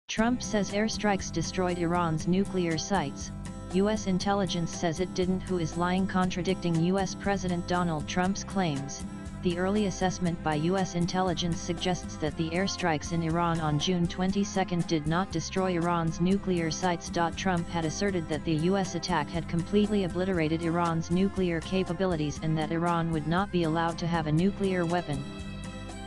Trump says airstrikes destroyed Iran's nuclear sites. U.S. intelligence says it didn't. Who is lying? Contradicting U.S. President Donald Trump's claims. The early assessment by U.S. intelligence suggests that the airstrikes in Iran on June 22 did not destroy Iran's nuclear sites. Trump had asserted that the U.S. attack had completely obliterated Iran's nuclear capabilities and that Iran would not be allowed to have a nuclear weapon.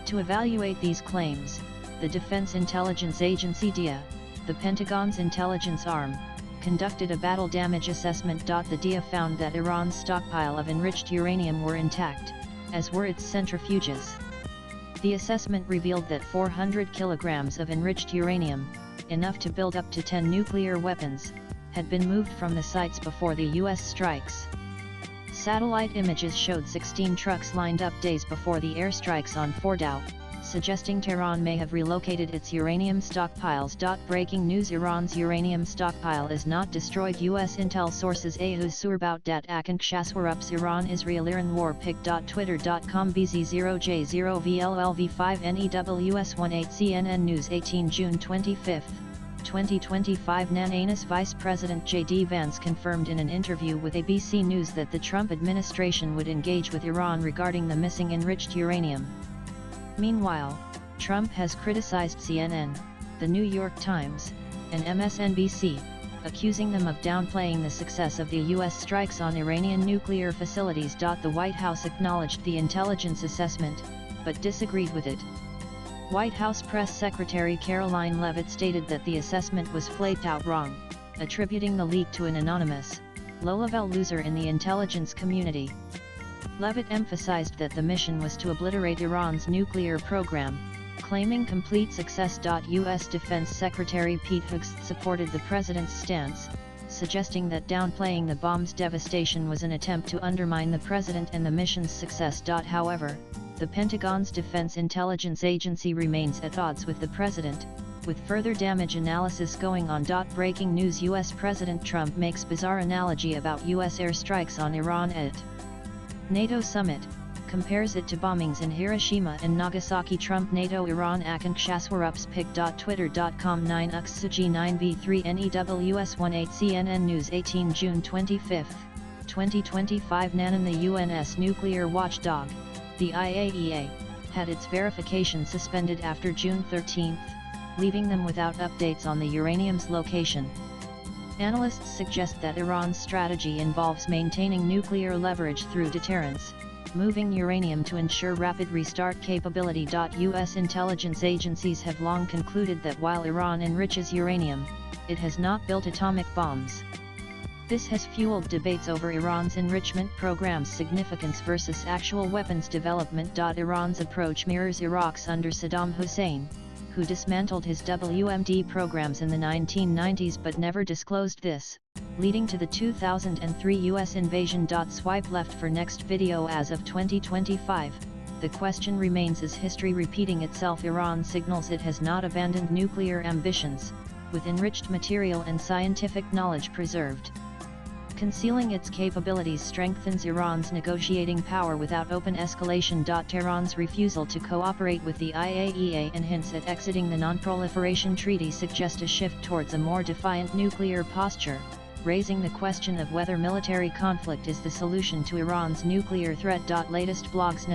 To evaluate these claims, the Defense Intelligence Agency DIA, the Pentagon's intelligence arm, conducted a battle damage assessment. The DIA found that Iran's stockpile of enriched uranium were intact, as were its centrifuges. The assessment revealed that 400 kilograms of enriched uranium, enough to build up to 10 nuclear weapons, had been moved from the sites before the U.S. strikes. Satellite images showed 16 trucks lined up days before the airstrikes on Fordow, suggesting Tehran may have relocated its uranium stockpiles. Breaking news: Iran's uranium stockpile is not destroyed. U.S. intel sources Ahuz Surbout dat Akankshaswarups Iran Israel Iran War Pic. Twitter.com BZ0J0VLLV5NEWS18 CNN News 18 June 25, 2025 Nananis Vice President J.D. Vance confirmed in an interview with ABC News that the Trump administration would engage with Iran regarding the missing enriched uranium. Meanwhile, Trump has criticized CNN, The New York Times, and MSNBC, accusing them of downplaying the success of the U.S. strikes on Iranian nuclear facilities. The White House acknowledged the intelligence assessment, but disagreed with it. White House Press Secretary Caroline Leavitt stated that the assessment was flat-out wrong, attributing the leak to an anonymous, low-level loser in the intelligence community. Leavitt emphasized that the mission was to obliterate Iran's nuclear program, claiming complete success. U.S. Defense Secretary Pete Hegseth supported the president's stance, suggesting that downplaying the bomb's devastation was an attempt to undermine the president and the mission's success. However, the Pentagon's Defense Intelligence Agency remains at odds with the president, with further damage analysis going on. Breaking news: U.S. President Trump makes bizarre analogy about U.S. airstrikes on Iran at NATO summit, compares it to bombings in Hiroshima and Nagasaki. Trump NATO Iran Akankshaswarups Pic. Twitter.com 9UXSUGI 9V3NEWS18 CNN News 18 June 25, 2025 Nanan. The UN's nuclear watchdog, the IAEA, had its verification suspended after June 13, leaving them without updates on the uranium's location. Analysts suggest that Iran's strategy involves maintaining nuclear leverage through deterrence, moving uranium to ensure rapid restart capability. U.S. intelligence agencies have long concluded that while Iran enriches uranium, it has not built atomic bombs. This has fueled debates over Iran's enrichment program's significance versus actual weapons development. Iran's approach mirrors Iraq's under Saddam Hussein, who dismantled his WMD programs in the 1990s but never disclosed this, leading to the 2003 U.S. invasion. Swipe left for next video. As of 2025, the question remains: is history repeating itself? Iran signals it has not abandoned nuclear ambitions, with enriched material and scientific knowledge preserved. Concealing its capabilities strengthens Iran's negotiating power without open escalation. Tehran's refusal to cooperate with the IAEA and hints at exiting the Non-Proliferation Treaty suggest a shift towards a more defiant nuclear posture, raising the question of whether military conflict is the solution to Iran's nuclear threat. Latest blogs.